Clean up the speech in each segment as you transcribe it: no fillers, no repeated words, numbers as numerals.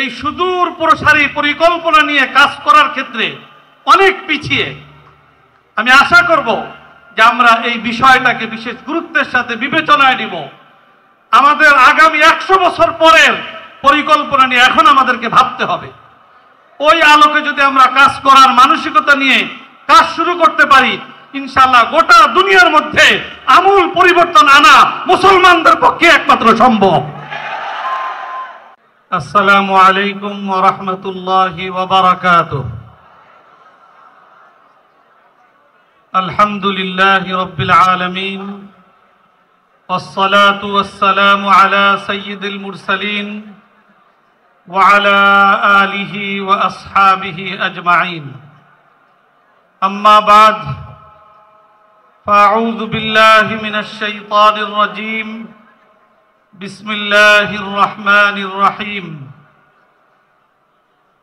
এই সুদূর প্রসারী পরিকল্পনা নিয়ে কাজ করার ক্ষেত্রে অনেক পিছিয়ে। আমি আশা করব যে আমরা এই বিষয়টাকে বিশেষ গুরুত্বের সাথে বিবেচনায় নিব। আমাদের আগামী 100 বছর পরের পরিকল্পনা নিয়ে এখন আমাদেরকে ভাবতে হবে। ওই আলোকে যদি আমরা কাজ করার মানসিকতা নিয়ে কাজ শুরু করতে পারি, ইনশাআল্লাহ গোটা দুনিয়ার মধ্যে আমূল পরিবর্তন আনা মুসলমানদের পক্ষে একমাত্র সম্ভব। আসসালামু আলাইকুম ওয়া রাহমাতুল্লাহি ওয়া বারাকাতুহু। আলহামদুলিল্লাহি রাব্বিল আলামিন ওয়াসসালাতু ওয়াসসালামু আলা সাইয়্যিদিল মুরসালিন ওয়া আলা আলিহি ওয়া আসহাবিহি আজমাইন। আম্মা বাদ, ফাআউযু বিল্লাহি মিনাশ শাইতানির রাজীম। বিসমিল্লাহির রহমানির রহিম।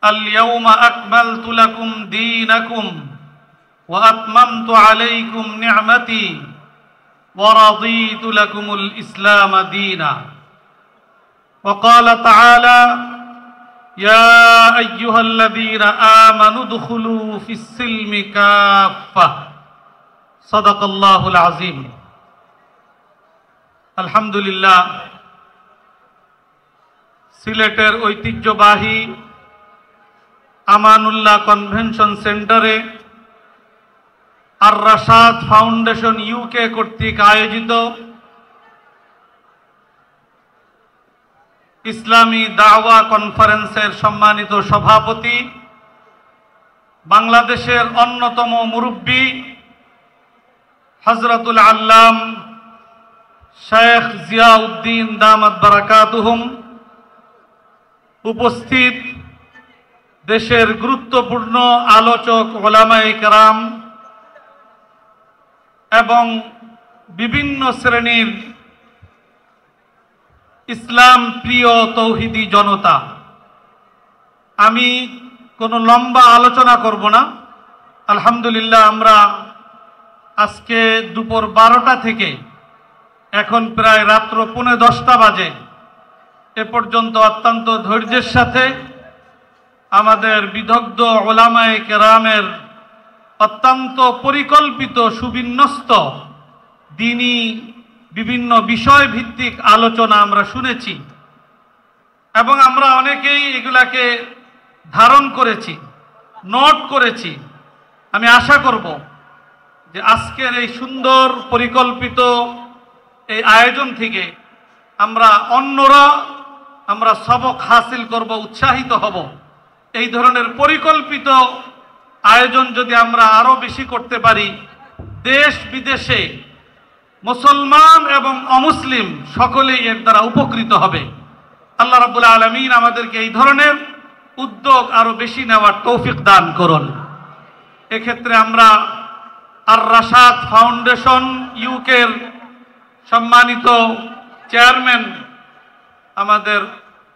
আল ইয়াওমা আকমালতু লাকুম দীনাকুম ওয়া আতমামতু আলাইকুম নি'মাতি ওয়া রাদিতু লাকুমুল ইসলাম দীনা। ওয়া ক্বালা তাআলা ইয়া আইয়ুহাল্লাযীনা আমানু দুখুলু ফিস-সিলমি কাফফা। সাদাকাল্লাহুল আযীম। আলহামদুলিল্লাহ, সিলেটের ঐতিহ্যবাহী আমানুল্লাহ কনভেনশন সেন্টারে আর রাশাদ ফাউন্ডেশন ইউকে কর্তৃক আয়োজিত ইসলামী দাওয়া কনফারেন্সের সম্মানিত সভাপতি, বাংলাদেশের অন্যতম মুরব্বী হযরতুল আল্লাম শেখ জিয়াউদ্দিন দামাত বারাকাতুহুম, উপস্থিত দেশের গুরুত্বপূর্ণ আলোচক ওলামায়ে কেরাম এবং বিভিন্ন শ্রেণীর ইসলাম প্রিয় তৌহিদি জনতা, আমি কোনো লম্বা আলোচনা করব না। আলহামদুলিল্লাহ, আমরা আজকে দুপুর 12টা থেকে এখন প্রায় রাত্র 10:45 বাজে এ পর্যন্ত অত্যন্ত ধৈর্যের সাথে আমাদের বিদগ্ধ ওলামায়ে কেরামের অত্যন্ত পরিকল্পিত সুবিন্যস্ত দ্বীনি বিভিন্ন বিষয় ভিত্তিক আলোচনা আমরা শুনেছি এবং আমরা অনেকেই এগুলাকে ধারণ করেছি, নোট করেছি। আমি আশা করব যে আজকের এই সুন্দর পরিকল্পিত এই আয়োজন থেকে আমরা সবক হাসিল করব, উৎসাহিত হব। এই ধরনের পরিকল্পিত আয়োজন যদি আমরা আরো বেশি করতে পারি, দেশ বিদেশে মুসলমান এবং অমুসলিম সকলেই এর দ্বারা উপকৃত হবে। আল্লাহ রাব্বুল আলামিন আমাদেরকে এই ধরনের উদ্যোগ আরো বেশি নেওয়ার তৌফিক দান করুন। এক্ষেত্রে আমরা আর রাশাদ ফাউন্ডেশন ইউকের সম্মানিত চেয়ারম্যান আমাদের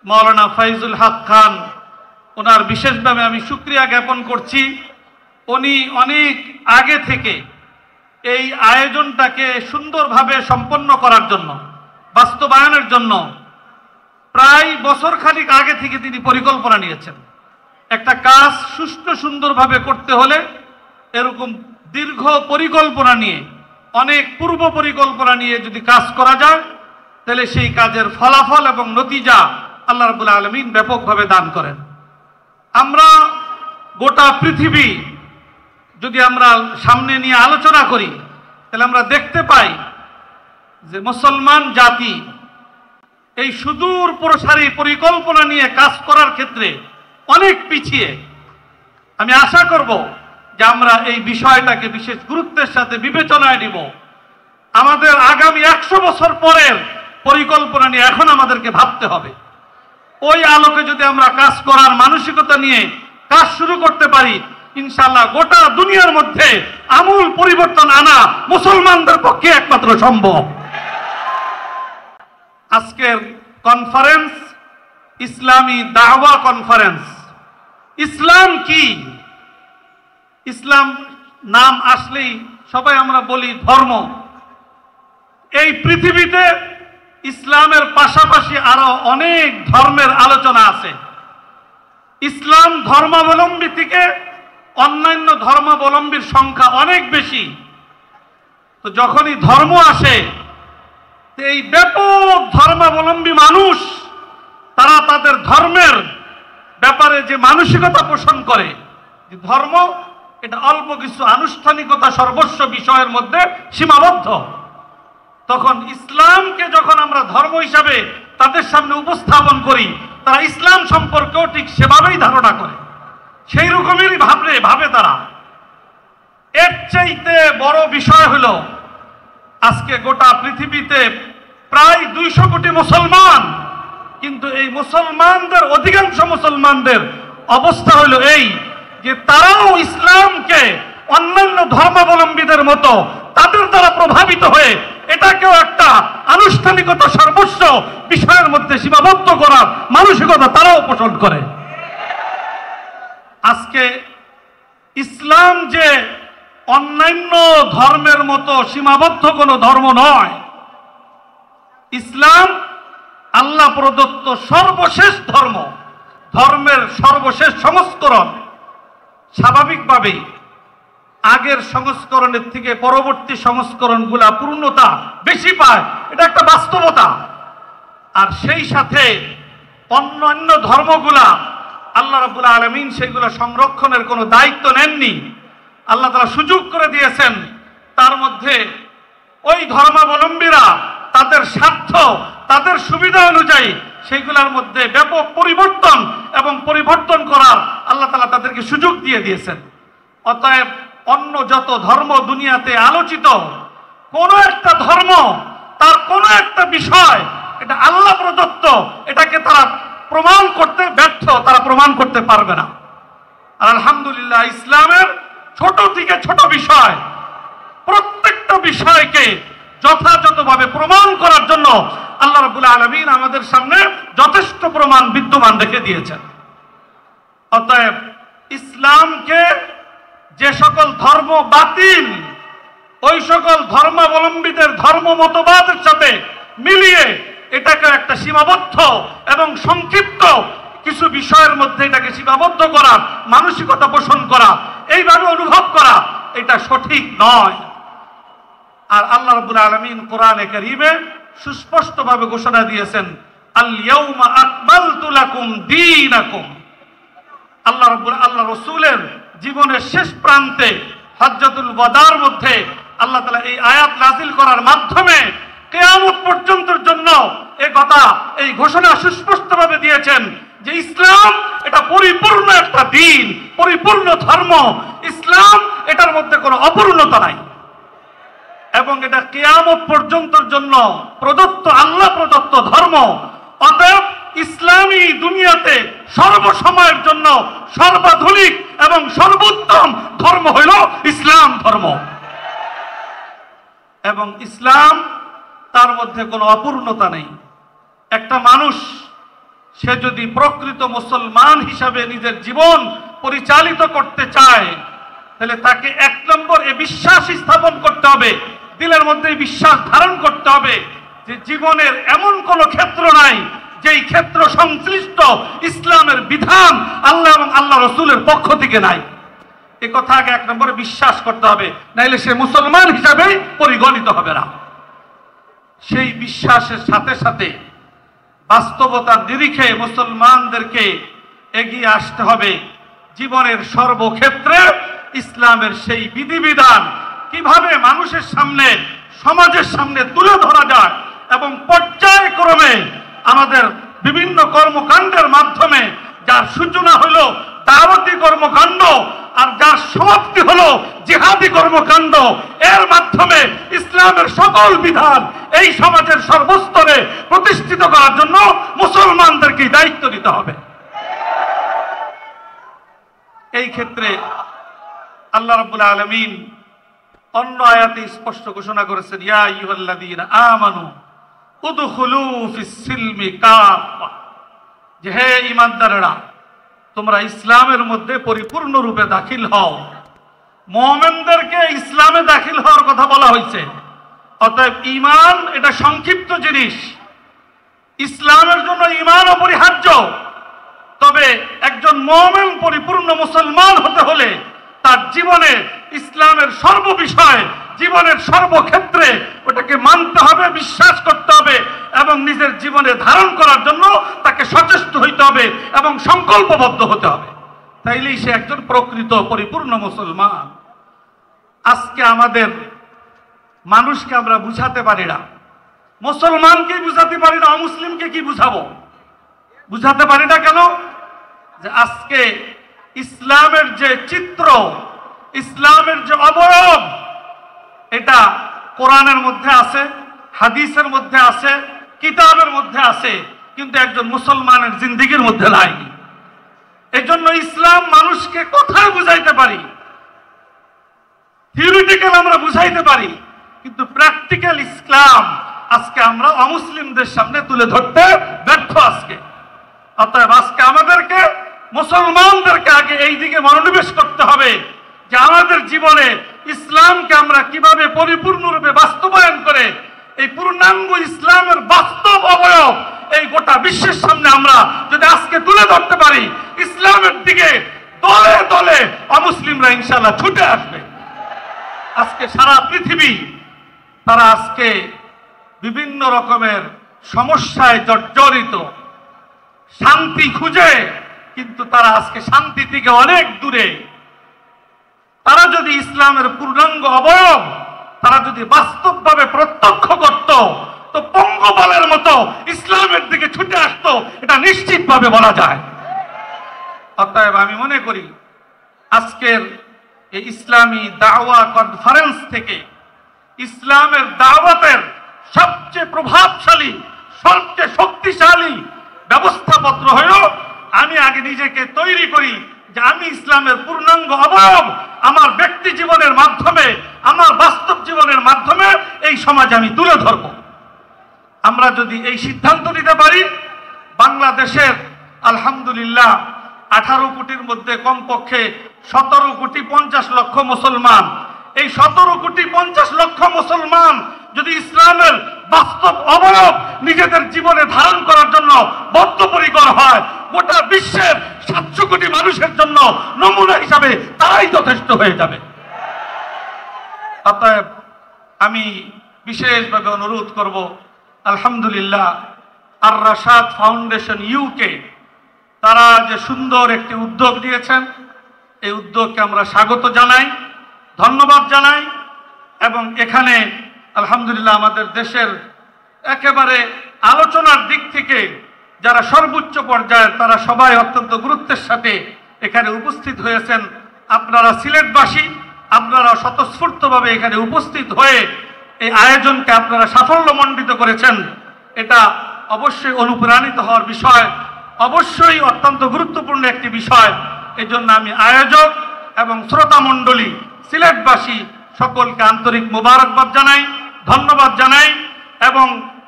মাওলানা ফাইজুল হক খান, ওনার বিশেষভাবে আমি শুকরিয়া জ্ঞাপন করছি। উনি অনেক আগে থেকে এই আয়োজনটাকে সুন্দরভাবে সম্পন্ন করার জন্য, বাস্তবায়নের জন্য প্রায় বছর খানিক আগে থেকে তিনি পরিকল্পনা নিয়েছেন। একটা কাজ সুষ্ঠু সুন্দরভাবে করতে হলে এরকম দীর্ঘ পরিকল্পনা নিয়ে, অনেক পূর্ব পরিকল্পনা নিয়ে যদি কাজ করা যায়, তাহলে সেই কাজের ফলাফল এবং নতিজা আল্লাহ রাব্বুল আলামিন ব্যাপকভাবে দান করেন। আমরা গোটা পৃথিবী যদি আমরা সামনে নিয়ে আলোচনা করি, তাহলে আমরা দেখতে পাই যে মুসলমান জাতি এই সুদূর প্রসারী পরিকল্পনা নিয়ে কাজ করার ক্ষেত্রে অনেক পিছিয়ে। আমি আশা করব যে আমরা এই বিষয়টাকে বিশেষ গুরুত্বের সাথে বিবেচনায় নিব। আমাদের আগামী 100 বছর পরের পরিকল্পনা নিয়ে এখন আমাদেরকে ভাবতে হবে। ওই আলোকে যদি আমরা কাজ করার মানসিকতা নিয়ে কাজ শুরু করতে পারি, ইনশাআল্লাহ গোটা দুনিয়ার মধ্যে আমূল পরিবর্তন আনা মুসলমানদের পক্ষে একমাত্র সম্ভব। আজকের কনফারেন্স ইসলামী দাওয়া কনফারেন্স। ইসলাম কি? ইসলাম নাম আসলেই সবাই আমরা বলি ধর্ম। এই পৃথিবীতে ইসলামের পাশাপাশি আরো অনেক ধর্মের আলোচনা আছে। ইসলাম ধর্মাবলম্বী থেকে অন্যান্য ধর্মাবলম্বীর সংখ্যা অনেক বেশি। তো যখনই ধর্ম আসে, এই ব্যাপক ধর্মাবলম্বী মানুষ তারা তাদের ধর্মের ব্যাপারে যে মানসিকতা পোষণ করে, যে ধর্ম এটা অল্প কিছু আনুষ্ঠানিকতা সর্বস্ব বিষয়ের মধ্যে সীমাবদ্ধ, তখন ইসলামকে যখন আমরা ধর্ম হিসাবে তাদের সামনে উপস্থাপন করি, তারা ইসলাম সম্পর্কেও ঠিক সেভাবেই ধারণা করে, সেই রকমেরই ভাবে তারা। এর চাইতে বড় বিষয় হলো আজকে গোটা পৃথিবীতে প্রায় 200 কোটি মুসলমান, কিন্তু এই মুসলমানদের অধিকাংশ মুসলমানদের অবস্থা হলো এই যে তারাও ইসলামকে অন্যান্য ধর্মাবলম্বীদের মতো তাদের দ্বারা প্রভাবিত হয়ে এটাকেও একটা আনুষ্ঠানিকতা সর্বস্ব বিষয়ের মধ্যে সীমাবদ্ধ করার মানসিকতা তারাও পোষণ করে। আজকে ইসলাম যে অন্যান্য ধর্মের মতো সীমাবদ্ধ কোনো ধর্ম নয়, ইসলাম আল্লাহ প্রদত্ত সর্বশেষ ধর্ম, ধর্মের সর্বশেষ সংস্করণ। স্বাভাবিকভাবেই আগের সংস্করণের থেকে পরবর্তী সংস্করণগুলা পূর্ণতা বেশি পায়, এটা একটা বাস্তবতা। আর সেই সাথে অন্যান্য ধর্মগুলা আল্লাহ রাব্বুল আলামিন সেগুলা সংরক্ষণের কোনো দায়িত্ব নেননি। আল্লাহ তাআলা সুযোগ করে দিয়েছেন, তার মধ্যে ওই ধর্মাবলম্বীরা তাদের স্বার্থ, তাদের সুবিধা অনুযায়ী সেইগুলোর মধ্যে ব্যাপক পরিবর্তন এবং পরিবর্তন করার আল্লাহ তাআলা তাদেরকে সুযোগ দিয়ে দিয়েছেন। অতএব অন্য যত ধর্ম দুনিয়াতে আলোচিত, কোন একটা ধর্ম তার কোন একটা বিষয় এটা আল্লাহ প্রদত্ত, এটাকে তারা প্রমাণ করতে ব্যর্থ, তারা প্রমাণ করতে পারবে না। আর আলহামদুলিল্লাহ ইসলামের ছোট থেকে ছোট বিষয়, প্রত্যেকটা বিষয়কে যথাযথভাবে প্রমাণ করার জন্য আল্লাহ রাব্বুল আলামিন আমাদের সামনে যথেষ্ট প্রমাণ বিদ্যমান রেখে দিয়েছেন। অতএব ইসলামকে যে সকল ধর্ম বাতিল, ওই সকল ধর্মাবলম্বীদের ধর্ম মতবাদের সাথে মিলিয়ে এটাকে একটা সীমাবদ্ধ এবং সংক্ষিপ্ত কিছু বিষয়ের মধ্যে এটাকে সীমাবদ্ধ করা, মানসিকতা পোষণ করা, এইভাবে অনুভব করা, এটা সঠিক নয়। আর আল্লাহ রাব্বুল আলামিন কোরআনে কারীমে সুস্পষ্টভাবে ঘোষণা দিয়েছেন, আল ইয়াউমা আকমালতু লাকুম দীনাকুম। আল্লাহ রাসূলের জীবনের শেষ প্রান্তে হজ্জাতুল ওয়াদার মধ্যে আল্লাহ তাআলা এই আয়াত নাযিল করার মাধ্যমে কিয়ামত পর্যন্তের জন্য এই ঘোষণা সুস্পষ্টভাবে দিয়েছেন যে ইসলাম এটা পরিপূর্ণ একটা দ্বীন, পরিপূর্ণ ধর্ম। ইসলাম এটার মধ্যে কোনো অপূর্ণতা নাই এবং এটা কিয়ামত পর্যন্তের জন্য প্রদত্ত, আল্লাহ প্রদত্ত ধর্ম। অতএব ইসলামী দুনিয়াতে সর্বসময়ের জন্য সর্বাধুনিক এবং সর্বোত্তম ধর্ম হইল ইসলাম ধর্ম। এবং ইসলাম তার মধ্যে কোনো অপূর্ণতা নেই। একটা মানুষ সে যদি প্রকৃত মুসলমান হিসাবে নিজের জীবন পরিচালিত করতে চায়, তাহলে তাকে 1 নম্বর এ বিশ্বাস স্থাপন করতে হবে, দিলের মধ্যে বিশ্বাস ধারণ করতে হবে যে জীবনের এমন কোনো ক্ষেত্র নাই যেই ক্ষেত্র সংশ্লিষ্ট ইসলামের বিধান আল্লাহ এবং আল্লাহ রসুলের পক্ষ থেকে নাই। এ কথা আগে 1 নম্বরে বিশ্বাস করতে হবে, নাইলে সে মুসলমান হিসাবে পরিগণিত হবে না। সেই বিশ্বাসের সাথে সাথে বাস্তবতার নিরিখে মুসলমানদেরকে এগিয়ে আসতে হবে জীবনের সর্বক্ষেত্রে ইসলামের সেই বিধিবিধান কিভাবে মানুষের সামনে, সমাজের সামনে তুলে ধরা যায় এবং পর্যায়ক্রমে আমাদের বিভিন্ন কর্মকাণ্ডের মাধ্যমে যার সূচনা হলো দাওয়াতি কর্মকাণ্ড আর যার সমাপ্তি হলো জিহাদি কর্মকাণ্ড, এর মাধ্যমে ইসলামের সকল বিধান এই সমাজের সর্বস্তরে প্রতিষ্ঠিত করার জন্য মুসলমানদেরকে দায়িত্ব নিতে হবে। এই ক্ষেত্রে আল্লাহ রাব্বুল আলামিন অন্য আয়াতে স্পষ্ট ঘোষণা করেছেন, ইয়া আইয়ুহাল্লাযীনা আমানু উদখুলু ফিস সিলমি কাফা, যে হে ঈমানদারেরা তোমরা ইসলামের মধ্যে পরিপূর্ণ রূপে দাখিল হও। মুমিনদেরকে ইসলামে দাখিল হওয়ার কথা বলা হয়েছে। অতএব ঈমান এটা সংক্ষিপ্ত জিনিস, ইসলামের জন্য ঈমান অপরিহার্য। তবে একজন একজন মুমিন পরিপূর্ণ মুসলমান হতে হলে তার জীবনে ইসলামের সর্ববিষয়, জীবনের সর্বক্ষেত্রে ওটাকে মানতে হবে, বিশ্বাস করতে হবে এবং নিজের জীবনে ধারণ করার জন্য তাকে সচেষ্ট হইতে হবে এবং সংকল্পবদ্ধ হতে হবে। তাইলেই সে একজন প্রকৃত পরিপূর্ণ মুসলমান। আজকে আমাদের মানুষকে আমরা বুঝাতে পারি না, মুসলমানকে বুঝাতে পারি না, অমুসলিমকে কি বুঝাবো? বুঝাতে পারি না কেন? যে আজকে ইসলামের যে চিত্র, ইসলামের যে অবয়ব, এটা কোরআনের মধ্যে আছে, হাদিসের মধ্যে আছে, কিতাবের মধ্যে আছে, কিন্তু একজন মুসলমানের জিন্দেগির মধ্যে নাই। এজন্য ইসলাম মানুষকে কোথায় বুঝাইতে পারি, থিওরিটিক্যাল আমরা বুঝাইতে পারি, কিন্তু প্র্যাকটিক্যাল ইসলাম আজকে আমরা অমুসলিমদের সামনে তুলে ধরতে ব্যর্থ আজকে। অতএব আজকে আমাদেরকে, মুসলমানদেরকে আগে এই দিকে মনোনিবেশ করতে হবে যে আমাদের জীবনে ইসলামকে আমরা কিভাবে পরিপূর্ণরূপে বাস্তবায়ন করে এই পূর্ণাঙ্গ ইসলামের বাস্তব অবয়ব এই গোটা বিশ্বের সামনে আমরা যদি আজকে তুলে ধরতে পারি, ইসলামের দিকে দলে দলে অমুসলিমরা ইনশাআল্লাহ ছুটে আসবে। আজকে সারা পৃথিবী তারা আজকে বিভিন্ন রকমের সমস্যায় জর্জরিত, শান্তি খুঁজে, কিন্তু তারা আজকে শান্তি থেকে অনেক দূরে। তারা যদি ইসলামের পূর্ণাঙ্গ অবয়ব তারা যদি বাস্তবভাবে প্রত্যক্ষ করত, তো পঙ্গপালের মতো ইসলামের দিকে ছুটে আসতো, এটা নিশ্চিতভাবে বলা যায়। অতএব আমি মনে করি আজকের এই ইসলামী দাওয়া কনফারেন্স থেকে ইসলামের দাওয়াতের সবচেয়ে প্রভাবশালী, সবচেয়ে শক্তিশালী ব্যবস্থাপত্র হলো আমি আগে নিজেকে তৈরি করি যে আমি ইসলামের পূর্ণাঙ্গ অবয়ব আমার ব্যক্তি জীবনের মাধ্যমে, আমার বাস্তব জীবনের মাধ্যমে এই সমাজে আমি তুলে ধরব। আমরা যদি এই সিদ্ধান্ত নিতে পারি, বাংলাদেশের আলহামদুলিল্লাহ 18 কোটির মধ্যে কমপক্ষে 17 কোটি 50 লক্ষ মুসলমান, এই 17 কোটি 50 লক্ষ মুসলমান যদি ইসলামের বাস্তব অবয়ব নিজেদের জীবনে ধারণ করার জন্য বদ্ধপরিকর হয়, গোটা বিশ্বের 700 কোটি মানুষের জন্য নমুনা হিসাবে তারাই যথেষ্ট হয়ে যাবে। অতএব আমি বিশেষভাবে অনুরোধ করব, আলহামদুলিল্লাহ আর রাশাদ ফাউন্ডেশন ইউকে তারা যে সুন্দর একটি উদ্যোগ নিয়েছেন, এই উদ্যোগকে আমরা স্বাগত জানাই, ধন্যবাদ জানাই। এবং এখানে আলহামদুলিল্লাহ আমাদের দেশের একেবারে আলোচনার দিক থেকে যারা সর্বোচ্চ পর্যায়ের তারা সবাই অত্যন্ত গুরুত্বের সাথে এখানে উপস্থিত হয়েছেন। আপনারা সিলেটবাসী, আপনারা স্বতঃস্ফূর্তভাবে এখানে উপস্থিত হয়ে এই আয়োজনকে আপনারা সাফল্যমণ্ডিত করেছেন, এটা অবশ্যই অনুপ্রাণিত হওয়ার বিষয়, অবশ্যই অত্যন্ত গুরুত্বপূর্ণ একটি বিষয়। এই জন্য আমি আয়োজক এবং শ্রোতা মণ্ডলী, সিলেটবাসী সকলকে আন্তরিক মোবারকবাদ জানাই, ধন্যবাদ জানাই। এবং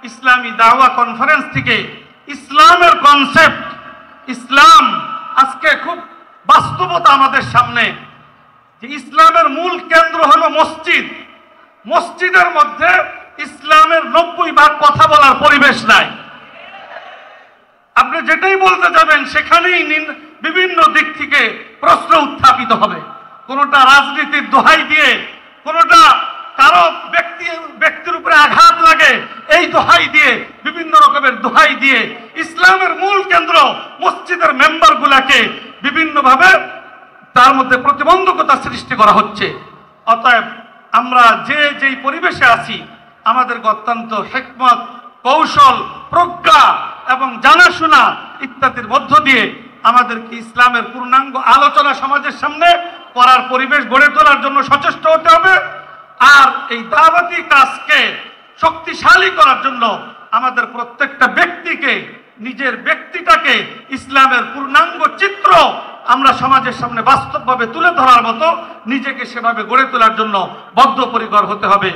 ইসলামী দাওয়া কনফারেন্স থেকে ইসলামের কনসেপ্ট, ইসলাম আজকে খুব বাস্তবতা আমাদের সামনে, যে ইসলামের মূল কেন্দ্র হলো মসজিদ। মসজিদের মধ্যে ইসলামের 90% কথা বলার পরিবেশ নাই। আপনি যেটাই বলতে যাবেন সেখানেই বিভিন্ন দিক থেকে প্রশ্ন উত্থাপিত হবে, কোনোটা রাজনীতির দোহাই দিয়ে, কোনোটা কারো ব্যক্তির উপরে আঘাত লাগে এই দোহাই দিয়ে, বিভিন্ন রকমের দোহাই দিয়ে ইসলামের মূল কেন্দ্র মসজিদের মেম্বারগুলাকে বিভিন্নভাবে তার মধ্যে প্রতিবন্ধকতা সৃষ্টি করা হচ্ছে। অতএব আমরা যেই পরিবেশে আছি, আমাদেরকে অত্যন্ত হিকমত, কৌশল, প্রজ্ঞা এবং জানাশোনা ইত্যাদির মধ্য দিয়ে আমাদেরকে ইসলামের পূর্ণাঙ্গ আলোচনা সমাজের সামনে করার পরিবেশ গড়ে তোলার জন্য সচেষ্ট হতে হবে। আর এই দাওয়াতি কাজকে শক্তিশালী করার জন্য আমাদের প্রত্যেকটা ব্যক্তিকে, নিজের ব্যক্তিটাকে ইসলামের পূর্ণাঙ্গ চিত্র আমরা সমাজের সামনে বাস্তবভাবে তুলে ধরার মতো নিজেকে সেভাবে গড়ে তোলার জন্য বদ্ধপরিকর হতে হবে।